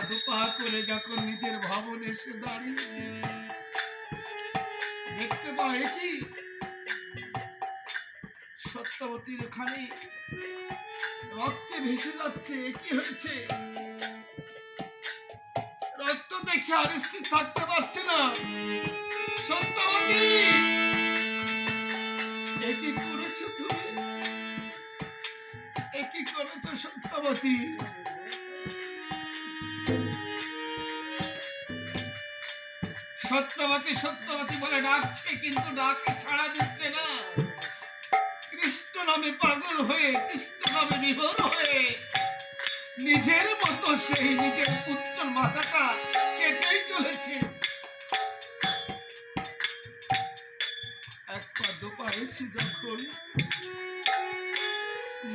দুপা করে যখন নিজের ভবনে এসে দাঁড়িয়ে দেখতে পায় কি সত্যবতীর খানি রক্তে ভেসে যাচ্ছে। কি হয়েছে? রক্ত দেখে আর স্থির থাকতে পারছে না। সত্যবতী, একই করেছো তুমি, একই করেছো সত্যবতী। সত্যবতী সত্যবতী বলে ডাকছে, কিন্তু ডাকে সাড়া দিচ্ছে না। কৃষ্ণ নামে পাগল হয়ে, কৃষ্ণ নামে বিভোর হয়ে নিজের মতো সেই নিজের পুত্রের মাথাটা কেটেই চলেছে। এক পা দুপা এসে যখন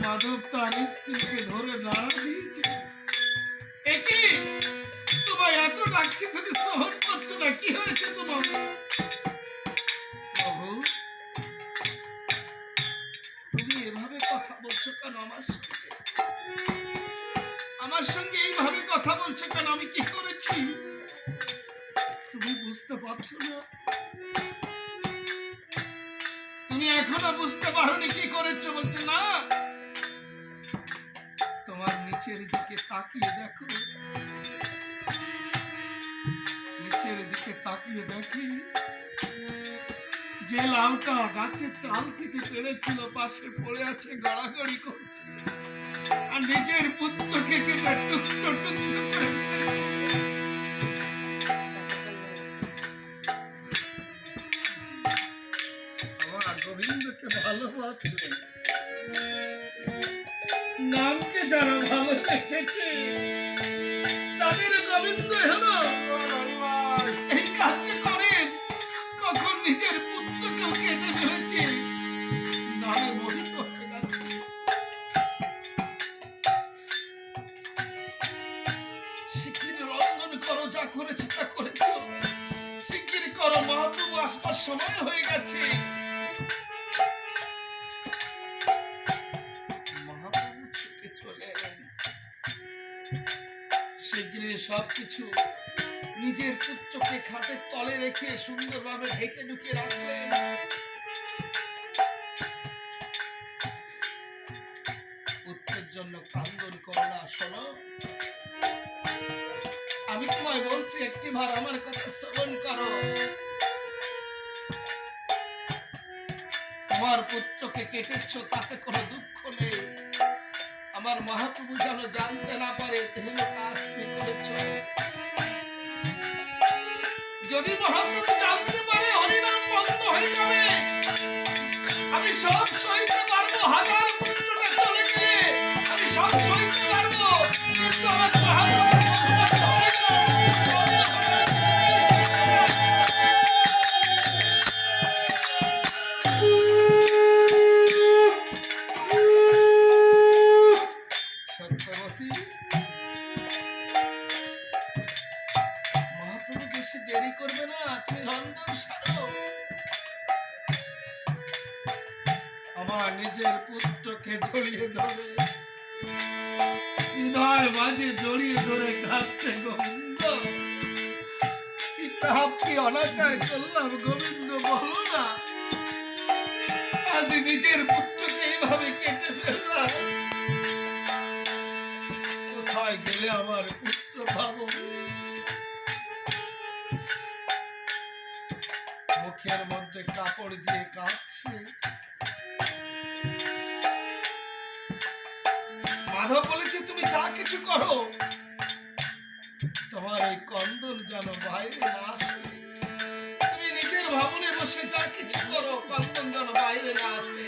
মাধব তার স্ত্রীকে ধরে দাঁড়া দিয়েছে, একই তোমায় এত ডাকছি, তুমি সহন করছো না। কি হয়েছে তোমার? প্রভু, তুমি এভাবে কথা বলছো কেন আমার সঙ্গে? আমার সঙ্গে এইভাবে কথা বলছো কেন? আমি কি করেছি তুমি বুঝতে পারছো না? তুমি এখনো বুঝতে পারোনি কি করেছো? বলছো না, তোমার নিচের দিকে তাকিয়ে দেখো, নিচের দিকে তাকিয়ে দেখি যে লাউটা গাছের চাল থেকে পেরেছিল পাশে পড়ে আছে, গড়াগড়ি করছে, আর নিজের পুত্রকে কেটে টুকরো টুকরো করে আমার গোবিন্দকে ভালোবাসলেন, নামকে যারা ভালোবেসেছে তাদের গোবিন্দ হলো এই কাজটা করেন। কখন নিজের পুত্রকে কেটে ফেলেছে, নামে মোহিত হয়ে গেছে। শিগগির রন্ধন করো, যা করেছে তা করেছো, শিগগির করো, মহাপ্রভু আসবার সময় হয়ে গেছে। মহাপ্রভু ছুটে চলে এলেন। শিগগির সবকিছু নিজের পুত্রকে খাটের তলে রেখে সুন্দরভাবে ঢেকে ঢুকে রাখলেন। পুত্রের জন্য কান্দন করো না। শোনো, আমি তোমায় বলছি, একটিবার আমার কথা শ্রবণ করো। তোমার পুত্রকে কেটেছো, তাতে কোনো দুঃখ নেই। আমার মহাপ্রভু যেন জানতে না পারে তেহেন কাজ তুমি করেছো। যদি মহাপ্রভু জানতে পারে হরিনাম বন্ধ হয়ে যাবে। আমি সব সইতে পারবো, হাজার পুত্রটা চলে গেলে আমি সব সইতে পারবো, কিন্তু আমার সত্যবতী, মহাপ্রভু বেশি দেরি করবে না, তুমি রন্ধন সারো। আমার নিজের পুত্রকে জড়িয়ে ধরে, হৃদয় মাঝে জড়িয়ে ধরে কাঁদছে, গোবিন্দ কি অনাচার করলাম গোবিন্দ, বলো না। আজ নিজের পুত্রকে এইভাবে কেটে ফেললাম, কোথায় গেলে আমার পুত্র পাবো? মুখের মধ্যে কাপড় দিয়ে কাঁদছে। মাধব বলেছে, তুমি যা কিছু করো, তোমার এই কন্দন যেন বাইরে না আসে। তুমি নিজের ভবনে বসে যা কিছু করো, কন্দন যেন বাইরে না আসে।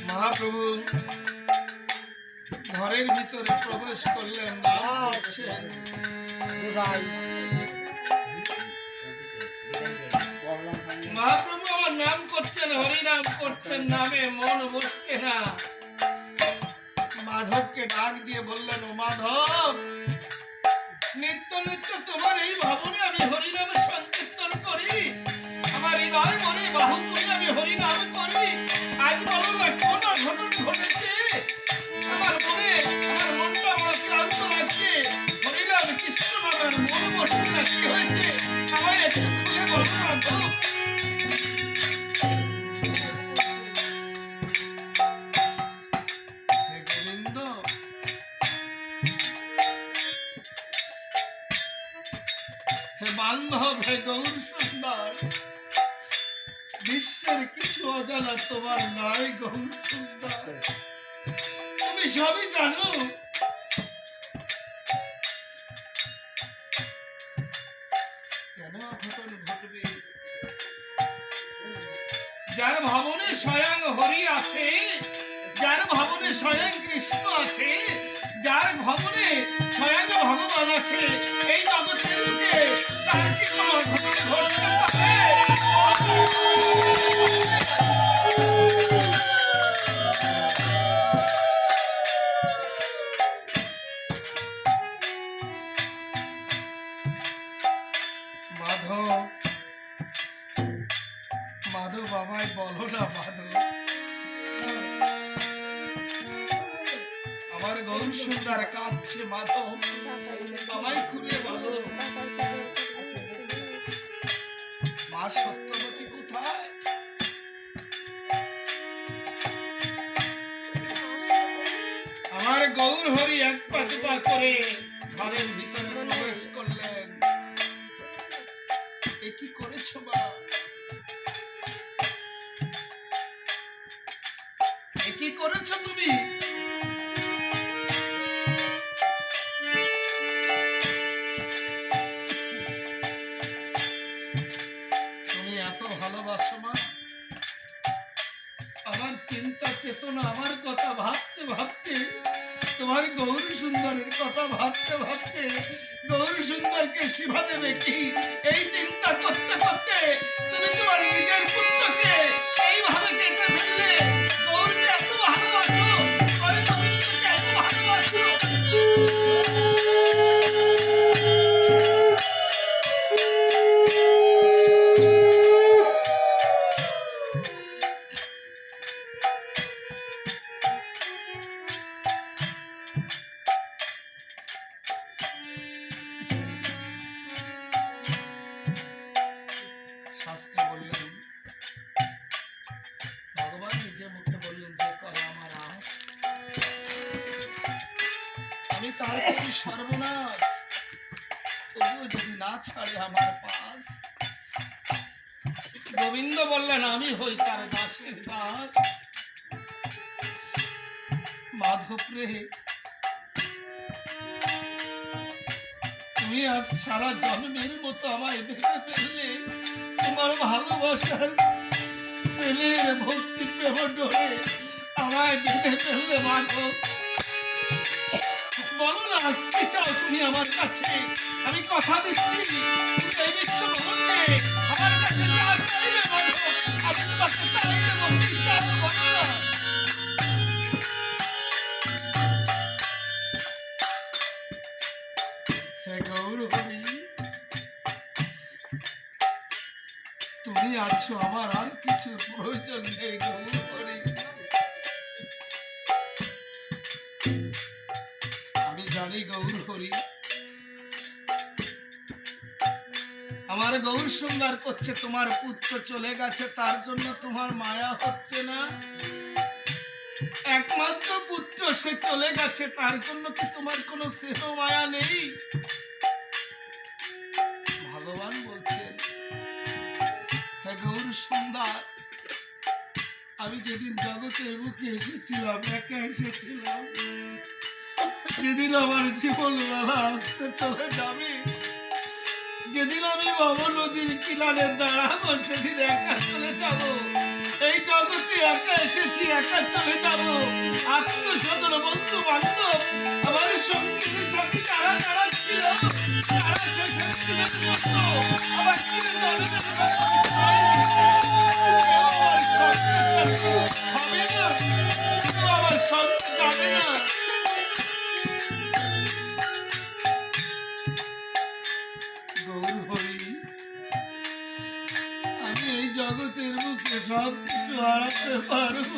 মহাপ্রভু ঘরের ভিতরে প্রবেশ করলেন, নাম করছেন। মহাপ্রভু আমার নাম করছেন, হরিনাম করছেন, নামে মন বসছে না। মাধবকে ডাক দিয়ে বললেন, ও মাধব, নিত্য নিত্য তোমার এই ভবনে আমি হরিনাম সংকীর্তন করি, আমার হৃদয় মনে বাহু মাধব। হে গোবিন্দ, হে বান্ধব, হে গৌর সুন্দর, বিশ্বের কিছু অজানা তোমার নয় গৌর সুন্দর। তুমি সবই জানো। কেন অঘটন ঘটবে? যার ভবনে স্বয়ং হরি আছে, যার ভবনে স্বয়ং কৃষ্ণ আছে, যার ভবনে স্বয়ং ভগবান আছে, এই জগতের বুকে তার কি কোনো অঘটন ঘটতে পারে? মাধব, মাধব আমায় বলো না মাধব, আমার গৌর সুন্দর কাঁদছে মাধব, আমায় খুলে বলো মা সত্যবতী কোথায়? আমার গৌর হরি এক পা দুপা করে ঘরের ভিতরে প্রবেশ করলেন। এ কি করেছো মা? এ কি করেছো তুমি? তুমি এত ভালোবাসো মা? আমার চিন্তা চেতনা, আমার কথা ভাবতে ভাবতে, তোমার গৌর সুন্দরের কথা ভাবতে ভাবতে, গৌর সুন্দরকে সেবা দেবে কি, এই চিন্তা করতে করতে তুমি তোমার নিজের পুত্রকে এইভাবে কেটে ফেললে। গৌরকে এত ভালোবাসো, ওই গোবিন্দকে এত ভালোবাসো। শাস্ত্রে বললেন, ভগবান নিজে মুখে বললেন যে কর আমার আশ, আমি তার প্রতি সর্বনাশ, তবুও যদি না ছাড়ে আমার পাশ। গোবিন্দ বললেন আমি হই তার দাসের দাস। মাধব রে, তুমি আজ সারা জন্মের মতো আমায় ভেবে ফেললে। তোমার ভালোবাসার ছেলের ভক্তি প্রেম ডোরে আমায় বেঁধে ফেললে মাধব। বলো না আজ কি চাও তুমি আমার কাছে? আমি কথা দিচ্ছি এই বিশ্ব ব্রহ্মাণ্ডে আমার কাছে যা চাইবে মাধব, আমি তোমাকে তাই দেবো। কি চাও বলো না? হে গৌর হরি, তুমি আছো, আমার আর কিছু প্রয়োজন নেই গৌর হরি। আমি জানি গৌর হরি, আমার গৌর সুন্দর করছে তোমার পুত্র চলে গেছে, তার জন্য তোমার মায়া হচ্ছে না। একমাত্র পুত্র সে চলে গেছে, তার জন্য কি তোমার কোনো স্নেহ মায়া নেই? ভগবান বলছেন, হে গৌর সুন্দর, আমি যেদিন জগতের বুকে এসেছিলাম, একা এসেছিলাম, যেদিন আমার জীবন বেলা আসতে চলে যাবে, যেদিন আমি ভব নদীর কিনারে দাঁড়াবো, সেদিন একা চলে যাব। এই জগতে একা এসেছি, একা চলে যাব। আত্মীয় স্বজন বন্ধু বান্ধব আমার সঙ্গী সাথী তারা তারা ছিল, তারা শেষের দিনের মতো আমার ছিল জন্মের হবে না, আমার সঙ্গে যাবে না। গৌর হরি, আমি এই জগতের বুকে সব কিছু হারাতে পারবো,